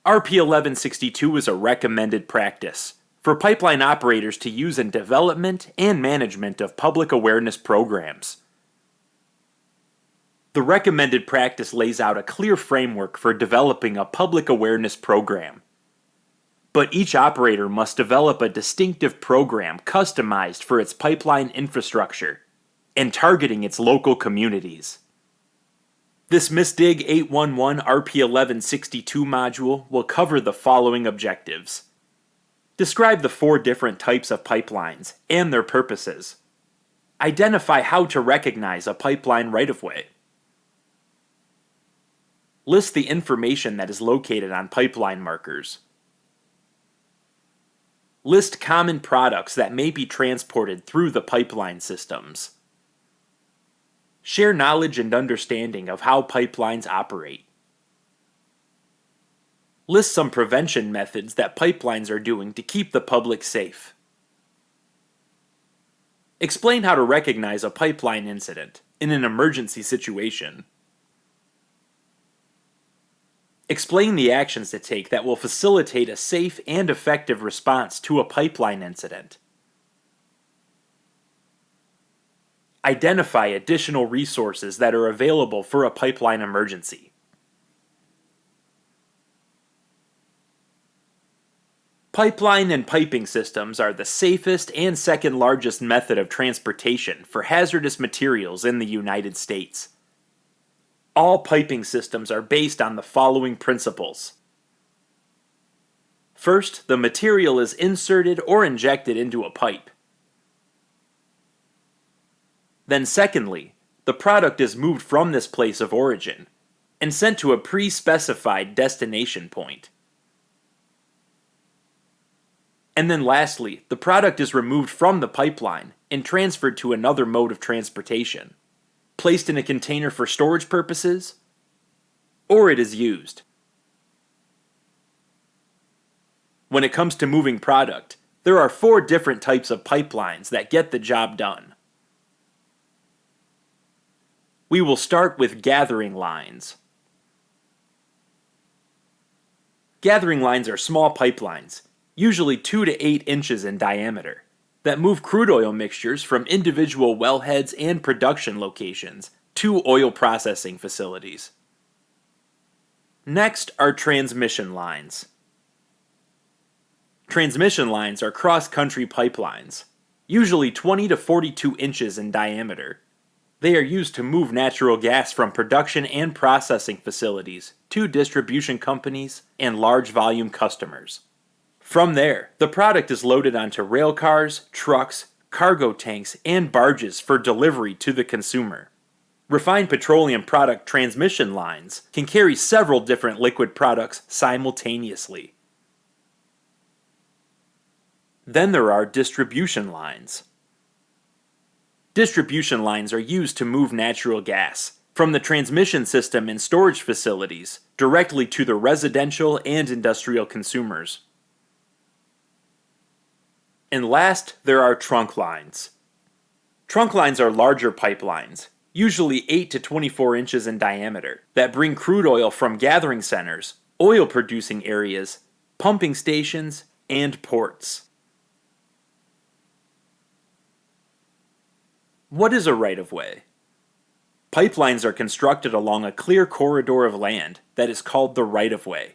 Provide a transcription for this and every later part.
RP 1162 is a recommended practice for pipeline operators to use in development and management of public awareness programs. The recommended practice lays out a clear framework for developing a public awareness program. But each operator must develop a distinctive program customized for its pipeline infrastructure and targeting its local communities. This MISDIG 811 RP 1162 module will cover the following objectives. Describe the 4 different types of pipelines and their purposes. Identify how to recognize a pipeline right-of-way. List the information that is located on pipeline markers. List common products that may be transported through the pipeline systems. Share knowledge and understanding of how pipelines operate. List some prevention methods that pipelines are doing to keep the public safe. Explain how to recognize a pipeline incident in an emergency situation. Explain the actions to take that will facilitate a safe and effective response to a pipeline incident. Identify additional resources that are available for a pipeline emergency. Pipeline and piping systems are the safest and second largest method of transportation for hazardous materials in the United States. All piping systems are based on the following principles. First, the material is inserted or injected into a pipe. Then secondly, the product is moved from this place of origin and sent to a pre-specified destination point. And then lastly, the product is removed from the pipeline and transferred to another mode of transportation, placed in a container for storage purposes, or it is used. When it comes to moving product, there are 4 different types of pipelines that get the job done. We will start with gathering lines. Gathering lines are small pipelines, usually 2 to 8 inches in diameter, that move crude oil mixtures from individual wellheads and production locations to oil processing facilities. Next are transmission lines. Transmission lines are cross-country pipelines, usually 20 to 42 inches in diameter. They are used to move natural gas from production and processing facilities to distribution companies and large volume customers. From there, the product is loaded onto rail cars, trucks, cargo tanks, and barges for delivery to the consumer. Refined petroleum product transmission lines can carry several different liquid products simultaneously. Then there are distribution lines. Distribution lines are used to move natural gas from the transmission system in storage facilities directly to the residential and industrial consumers. And last, there are trunk lines. Trunk lines are larger pipelines, usually 8 to 24 inches in diameter, that bring crude oil from gathering centers, oil-producing areas, pumping stations, and ports. What is a right-of-way? Pipelines are constructed along a clear corridor of land that is called the right-of-way.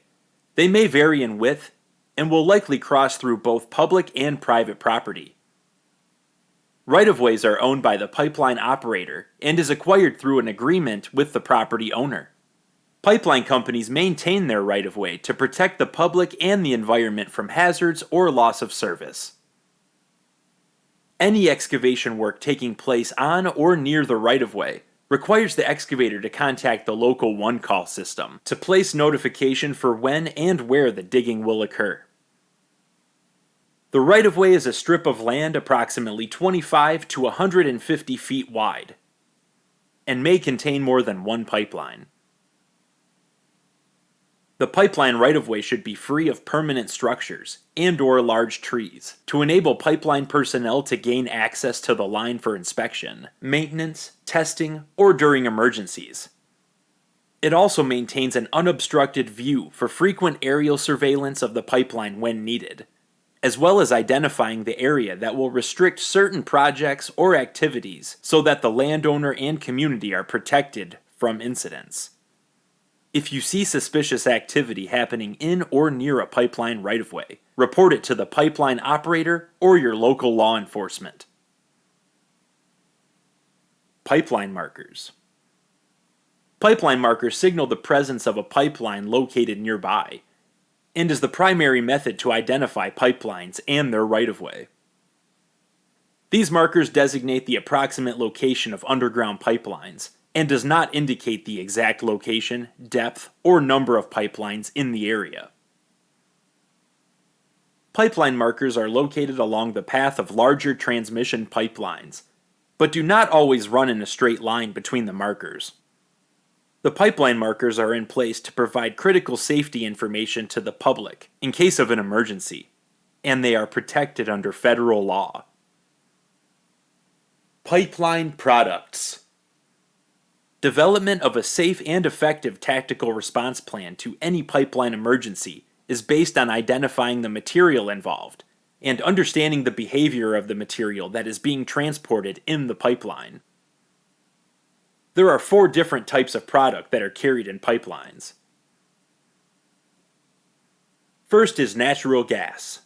They may vary in width and will likely cross through both public and private property. Right-of-ways are owned by the pipeline operator and is acquired through an agreement with the property owner. Pipeline companies maintain their right-of-way to protect the public and the environment from hazards or loss of service. Any excavation work taking place on or near the right-of-way requires the excavator to contact the local one-call system to place notification for when and where the digging will occur. The right-of-way is a strip of land approximately 25 to 150 feet wide and may contain more than one pipeline. The pipeline right-of-way should be free of permanent structures and/or large trees to enable pipeline personnel to gain access to the line for inspection, maintenance, testing, or during emergencies. It also maintains an unobstructed view for frequent aerial surveillance of the pipeline when needed, as well as identifying the area that will restrict certain projects or activities so that the landowner and community are protected from incidents. If you see suspicious activity happening in or near a pipeline right-of-way, report it to the pipeline operator or your local law enforcement. Pipeline markers. Pipeline markers signal the presence of a pipeline located nearby, and is the primary method to identify pipelines and their right-of-way. These markers designate the approximate location of underground pipelines, and does not indicate the exact location, depth, or number of pipelines in the area. Pipeline markers are located along the path of larger transmission pipelines, but do not always run in a straight line between the markers. The pipeline markers are in place to provide critical safety information to the public in case of an emergency, and they are protected under federal law. Pipeline products. Development of a safe and effective tactical response plan to any pipeline emergency is based on identifying the material involved and understanding the behavior of the material that is being transported in the pipeline. There are 4 different types of product that are carried in pipelines. First is natural gas.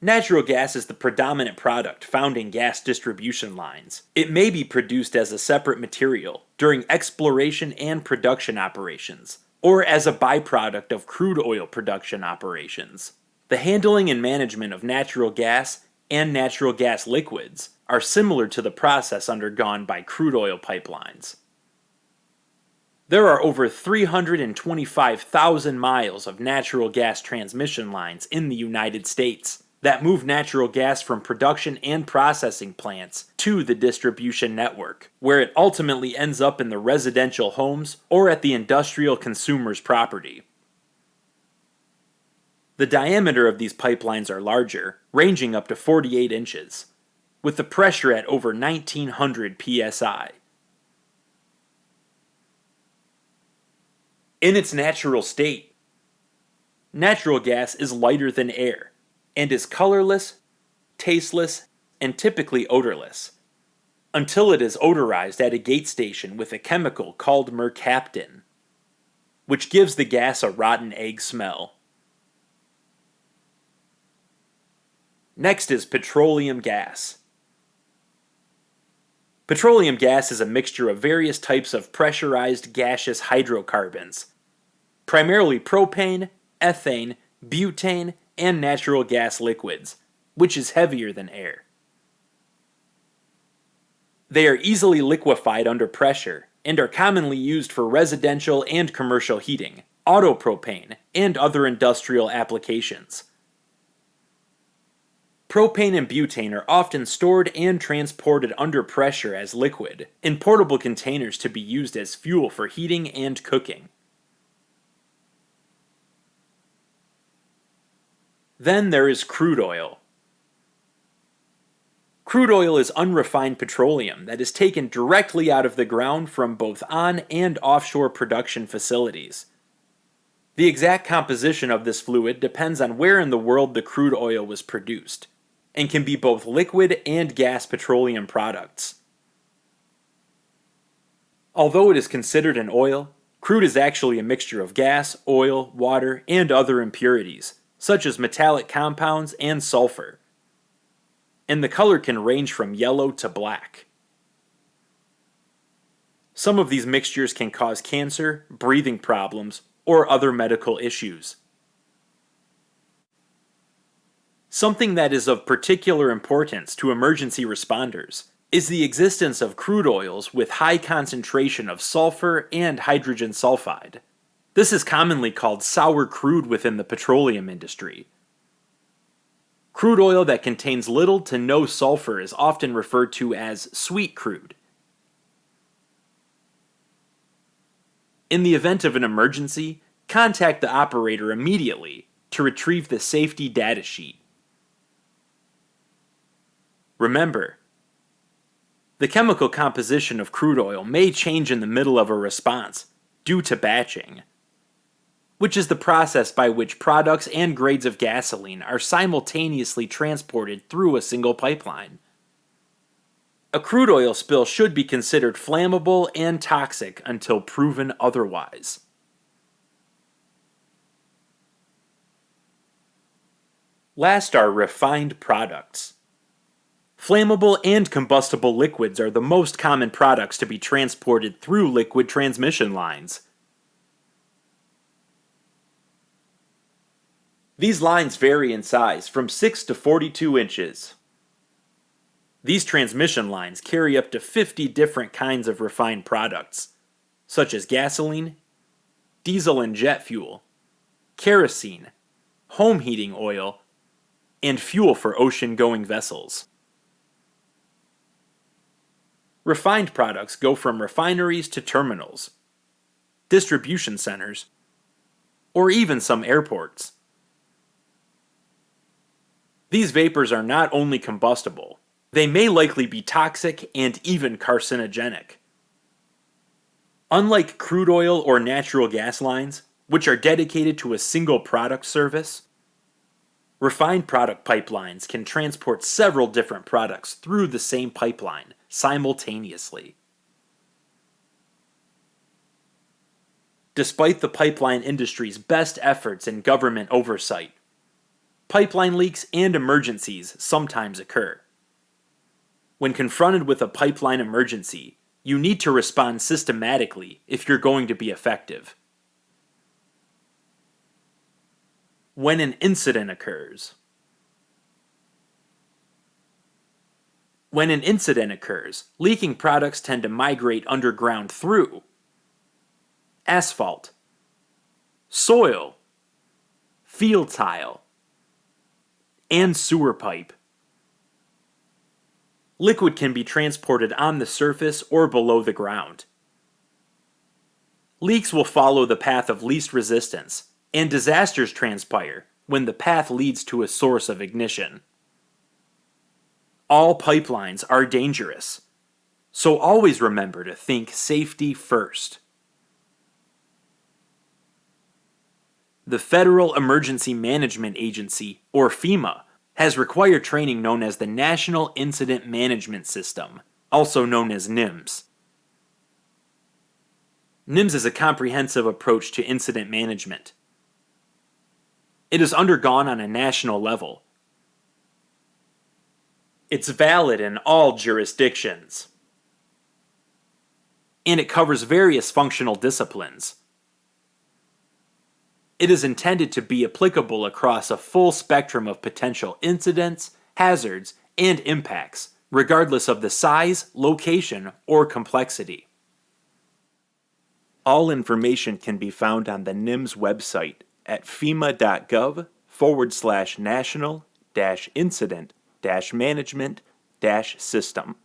Natural gas is the predominant product found in gas distribution lines. It may be produced as a separate material during exploration and production operations, or as a byproduct of crude oil production operations. The handling and management of natural gas and natural gas liquids are similar to the process undergone by crude oil pipelines. There are over 325,000 miles of natural gas transmission lines in the United States that move natural gas from production and processing plants to the distribution network, where it ultimately ends up in the residential homes or at the industrial consumer's property. The diameter of these pipelines are larger, ranging up to 48 inches, with the pressure at over 1900 psi. In its natural state, natural gas is lighter than air and is colorless, tasteless, and typically odorless, until it is odorized at a gate station with a chemical called mercaptan, which gives the gas a rotten egg smell. Next is petroleum gas. Petroleum gas is a mixture of various types of pressurized gaseous hydrocarbons, primarily propane, ethane, butane, and natural gas liquids, which is heavier than air. They are easily liquefied under pressure and are commonly used for residential and commercial heating, autopropane, and other industrial applications. Propane and butane are often stored and transported under pressure as liquid, in portable containers to be used as fuel for heating and cooking. Then there is crude oil. Crude oil is unrefined petroleum that is taken directly out of the ground from both on- and offshore production facilities. The exact composition of this fluid depends on where in the world the crude oil was produced, and can be both liquid and gas petroleum products. Although it is considered an oil, crude is actually a mixture of gas, oil, water, and other impurities, such as metallic compounds and sulfur. And the color can range from yellow to black. Some of these mixtures can cause cancer, breathing problems, or other medical issues. Something that is of particular importance to emergency responders is the existence of crude oils with high concentration of sulfur and hydrogen sulfide. This is commonly called sour crude within the petroleum industry. Crude oil that contains little to no sulfur is often referred to as sweet crude. In the event of an emergency, contact the operator immediately to retrieve the safety data sheet. Remember, The chemical composition of crude oil may change in the middle of a response due to batching, which is the process by which products and grades of gasoline are simultaneously transported through a single pipeline. A crude oil spill should be considered flammable and toxic until proven otherwise. Last are refined products. Flammable and combustible liquids are the most common products to be transported through liquid transmission lines. These lines vary in size from 6 to 42 inches. These transmission lines carry up to 50 different kinds of refined products, such as gasoline, diesel and jet fuel, kerosene, home heating oil, and fuel for ocean-going vessels. Refined products go from refineries to terminals, distribution centers, or even some airports. These vapors are not only combustible, they may likely be toxic and even carcinogenic. Unlike crude oil or natural gas lines, which are dedicated to a single product service, refined product pipelines can transport several different products through the same pipeline simultaneously. Despite the pipeline industry's best efforts and government oversight, pipeline leaks and emergencies sometimes occur. When confronted with a pipeline emergency, you need to respond systematically if you're going to be effective. When an incident occurs. When an incident occurs, leaking products tend to migrate underground through asphalt, soil, field tile, and sewer pipe. Liquid can be transported on the surface or below the ground. Leaks will follow the path of least resistance, and disasters transpire when the path leads to a source of ignition. All pipelines are dangerous, so always remember to think safety first. The Federal Emergency Management Agency, or FEMA, has required training known as the National Incident Management System, also known as NIMS. NIMS is a comprehensive approach to incident management. It is undergone on a national level. It's valid in all jurisdictions. And it covers various functional disciplines. It is intended to be applicable across a full spectrum of potential incidents, hazards, and impacts, regardless of the size, location, or complexity. All information can be found on the NIMS website at fema.gov/national-incident-management-system.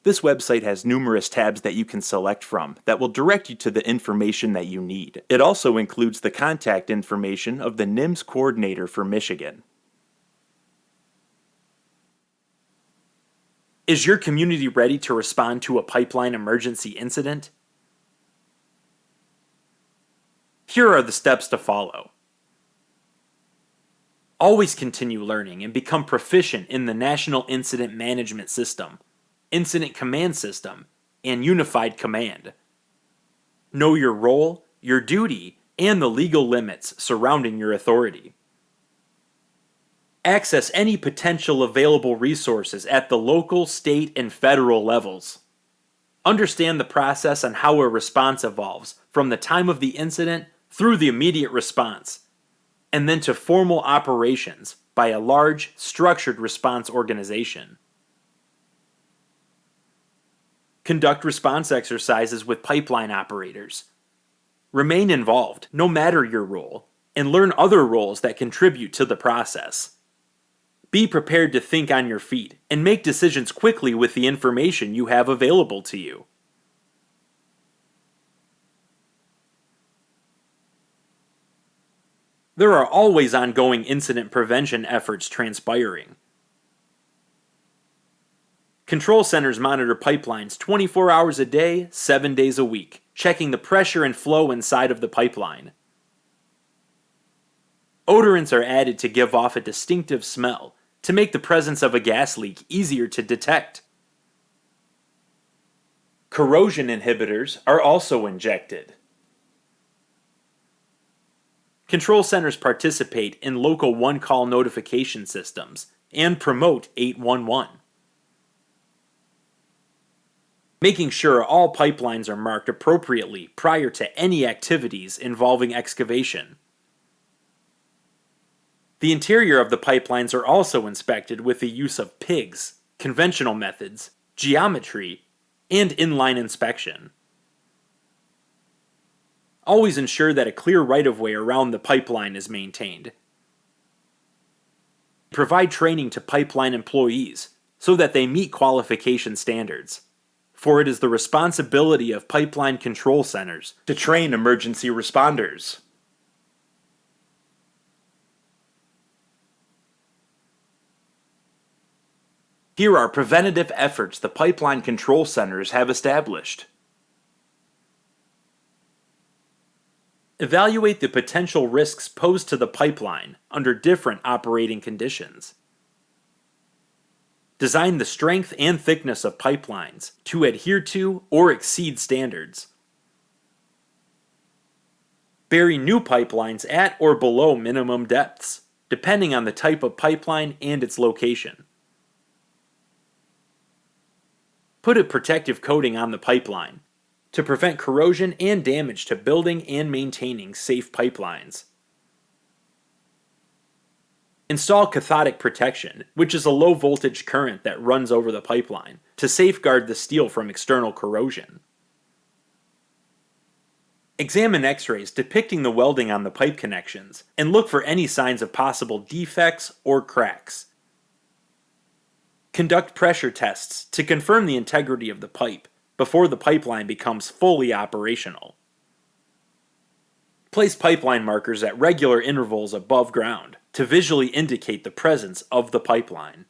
This website has numerous tabs that you can select from that will direct you to the information that you need. It also includes the contact information of the NIMS coordinator for Michigan. Is your community ready to respond to a pipeline emergency incident? Here are the steps to follow. Always continue learning and become proficient in the National Incident Management System, Incident Command System, and Unified Command. Know your role, your duty, and the legal limits surrounding your authority. Access any potential available resources at the local, state, and federal levels. Understand the process on how a response evolves from the time of the incident through the immediate response, and then to formal operations by a large, structured response organization. Conduct response exercises with pipeline operators. Remain involved, no matter your role, and learn other roles that contribute to the process. Be prepared to think on your feet and make decisions quickly with the information you have available to you. There are always ongoing incident prevention efforts transpiring. Control centers monitor pipelines 24 hours a day, 7 days a week, checking the pressure and flow inside of the pipeline. Odorants are added to give off a distinctive smell, to make the presence of a gas leak easier to detect. Corrosion inhibitors are also injected. Control centers participate in local one-call notification systems and promote 811. Making sure all pipelines are marked appropriately prior to any activities involving excavation. The interior of the pipelines are also inspected with the use of pigs, conventional methods, geometry, and inline inspection. Always ensure that a clear right-of-way around the pipeline is maintained. Provide training to pipeline employees so that they meet qualification standards, for it is the responsibility of pipeline control centers to train emergency responders. Here are preventative efforts the pipeline control centers have established. Evaluate the potential risks posed to the pipeline under different operating conditions. Design the strength and thickness of pipelines to adhere to or exceed standards. Bury new pipelines at or below minimum depths, depending on the type of pipeline and its location. Put a protective coating on the pipeline to prevent corrosion and damage to building and maintaining safe pipelines. Install cathodic protection, which is a low voltage current that runs over the pipeline, to safeguard the steel from external corrosion. Examine X-rays depicting the welding on the pipe connections and look for any signs of possible defects or cracks. Conduct pressure tests to confirm the integrity of the pipe before the pipeline becomes fully operational. Place pipeline markers at regular intervals above ground to visually indicate the presence of the pipeline.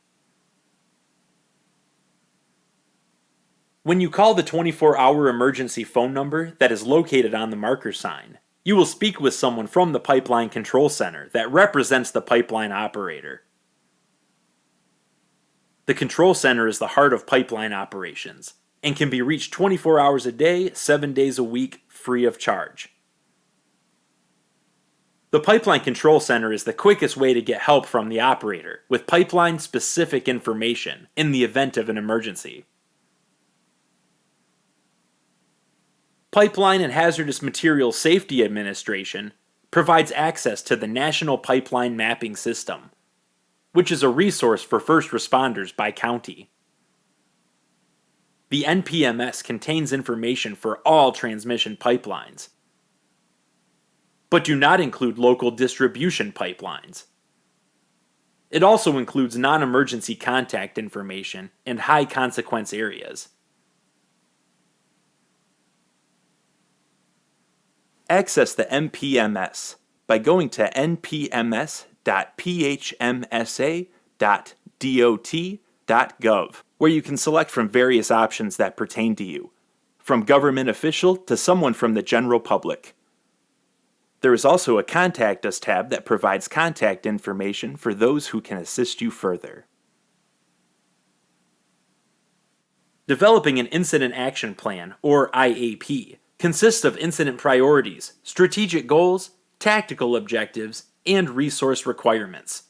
When you call the 24-hour emergency phone number that is located on the marker sign, you will speak with someone from the pipeline control center that represents the pipeline operator. The control center is the heart of pipeline operations and can be reached 24 hours a day, 7 days a week, free of charge. The pipeline control center is the quickest way to get help from the operator with pipeline-specific information in the event of an emergency. Pipeline and Hazardous Materials Safety Administration provides access to the National Pipeline Mapping System, which is a resource for first responders by county. The NPMS contains information for all transmission pipelines, but do not include local distribution pipelines. It also includes non-emergency contact information and high-consequence areas. Access the NPMS by going to npms.phmsa.dot.gov, where you can select from various options that pertain to you, from government official to someone from the general public. There is also a Contact Us tab that provides contact information for those who can assist you further. Developing an Incident Action Plan, or IAP, consists of incident priorities, strategic goals, tactical objectives, and resource requirements.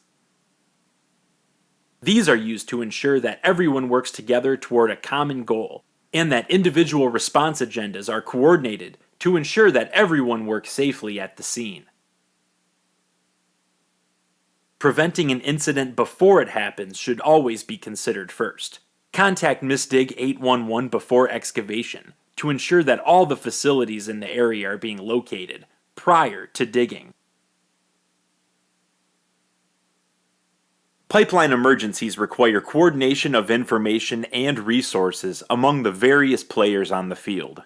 These are used to ensure that everyone works together toward a common goal, and that individual response agendas are coordinated to ensure that everyone works safely at the scene. Preventing an incident before it happens should always be considered first. Contact MISDIG 811 before excavation to ensure that all the facilities in the area are being located prior to digging. Pipeline emergencies require coordination of information and resources among the various players on the field.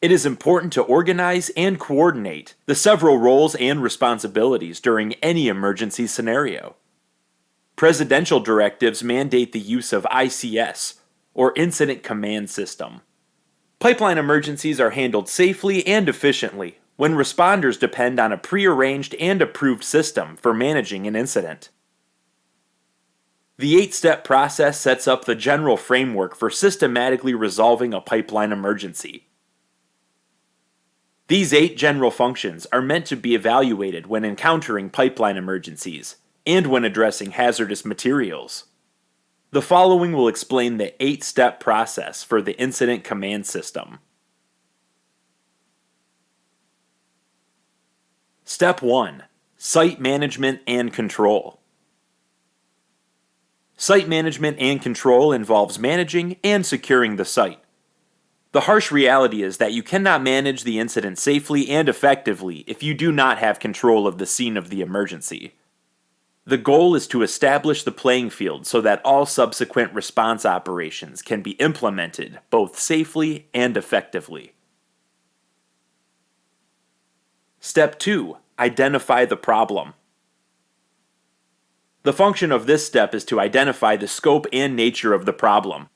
It is important to organize and coordinate the several roles and responsibilities during any emergency scenario. Presidential directives mandate the use of ICS, or Incident Command System. Pipeline emergencies are handled safely and efficiently when responders depend on a prearranged and approved system for managing an incident. The 8-step process sets up the general framework for systematically resolving a pipeline emergency. These 8 general functions are meant to be evaluated when encountering pipeline emergencies and when addressing hazardous materials. The following will explain the 8-step process for the Incident Command System. Step 1. Site Management and Control. Site management and control involves managing and securing the site. The harsh reality is that you cannot manage the incident safely and effectively if you do not have control of the scene of the emergency. The goal is to establish the playing field so that all subsequent response operations can be implemented both safely and effectively. Step 2. Identify the problem. The function of this step is to identify the scope and nature of the problem,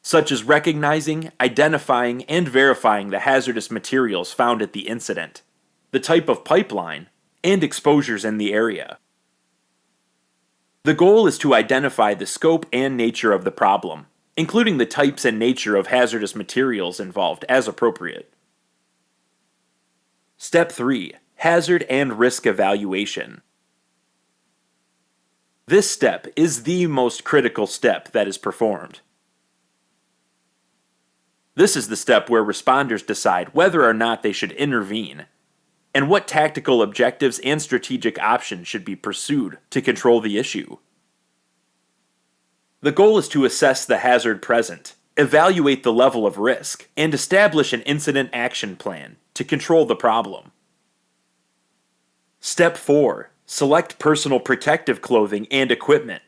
such as recognizing, identifying, and verifying the hazardous materials found at the incident, the type of pipeline, and exposures in the area. The goal is to identify the scope and nature of the problem, including the types and nature of hazardous materials involved as appropriate. Step 3. Hazard and risk evaluation. This step is the most critical step that is performed. This is the step where responders decide whether or not they should intervene, and what tactical objectives and strategic options should be pursued to control the issue. The goal is to assess the hazard present, evaluate the level of risk, and establish an incident action plan to control the problem. Step 4. Select personal protective clothing and equipment.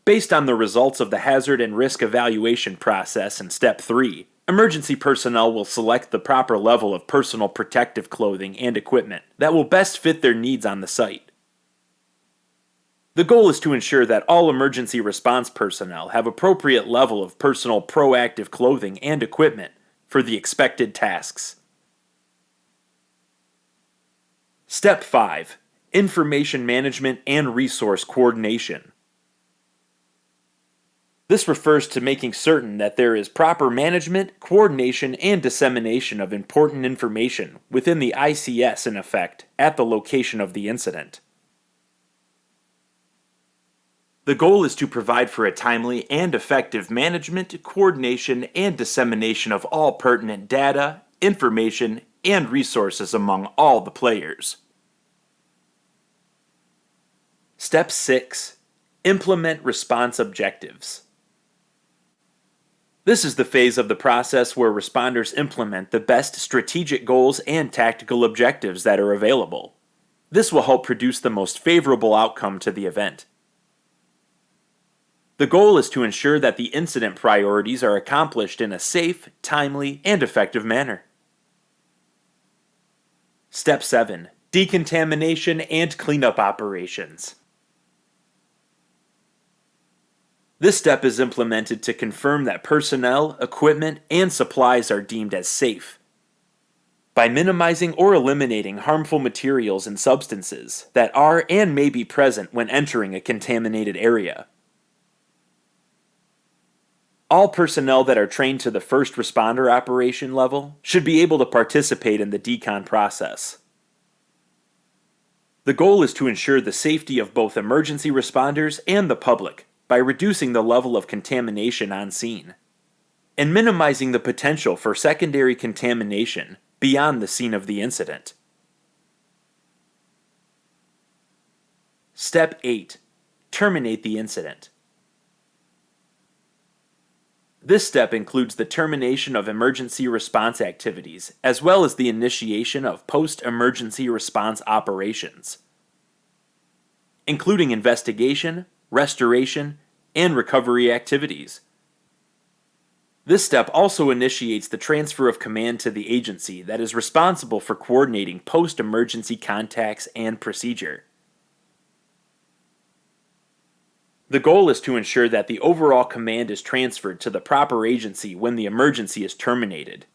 Based on the results of the hazard and risk evaluation process in Step 3, emergency personnel will select the proper level of personal protective clothing and equipment that will best fit their needs on the site. The goal is to ensure that all emergency response personnel have appropriate level of personal proactive clothing and equipment for the expected tasks. Step 5. Information management and resource coordination. This refers to making certain that there is proper management, coordination, and dissemination of important information within the ICS in effect at the location of the incident. The goal is to provide for a timely and effective management, coordination, and dissemination of all pertinent data, information, and resources among all the players. Step 6. Implement response objectives. This is the phase of the process where responders implement the best strategic goals and tactical objectives that are available. This will help produce the most favorable outcome to the event. The goal is to ensure that the incident priorities are accomplished in a safe, timely, and effective manner. Step 7. Decontamination and cleanup operations. This step is implemented to confirm that personnel, equipment, and supplies are deemed as safe. By minimizing or eliminating harmful materials and substances that are and may be present when entering a contaminated area. All personnel that are trained to the first responder operation level should be able to participate in the decon process. The goal is to ensure the safety of both emergency responders and the public by reducing the level of contamination on scene, and minimizing the potential for secondary contamination beyond the scene of the incident. Step 8. Terminate the incident. This step includes the termination of emergency response activities, as well as the initiation of post-emergency response operations, including investigation, restoration, and recovery activities. This step also initiates the transfer of command to the agency that is responsible for coordinating post-emergency contacts and procedure. The goal is to ensure that the overall command is transferred to the proper agency when the emergency is terminated,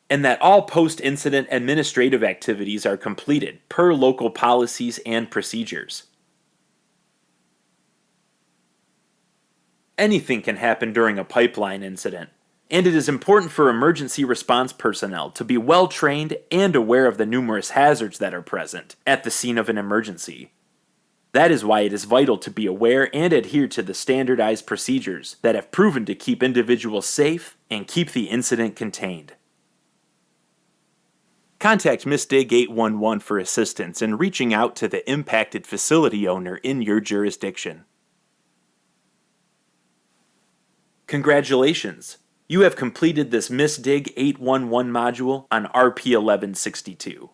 and that all post-incident administrative activities are completed per local policies and procedures. Anything can happen during a pipeline incident, and it is important for emergency response personnel to be well trained and aware of the numerous hazards that are present at the scene of an emergency. That is why it is vital to be aware and adhere to the standardized procedures that have proven to keep individuals safe and keep the incident contained. Contact MISDIG 811 for assistance in reaching out to the impacted facility owner in your jurisdiction. Congratulations! You have completed this MISDIG 811 module on RP 1162.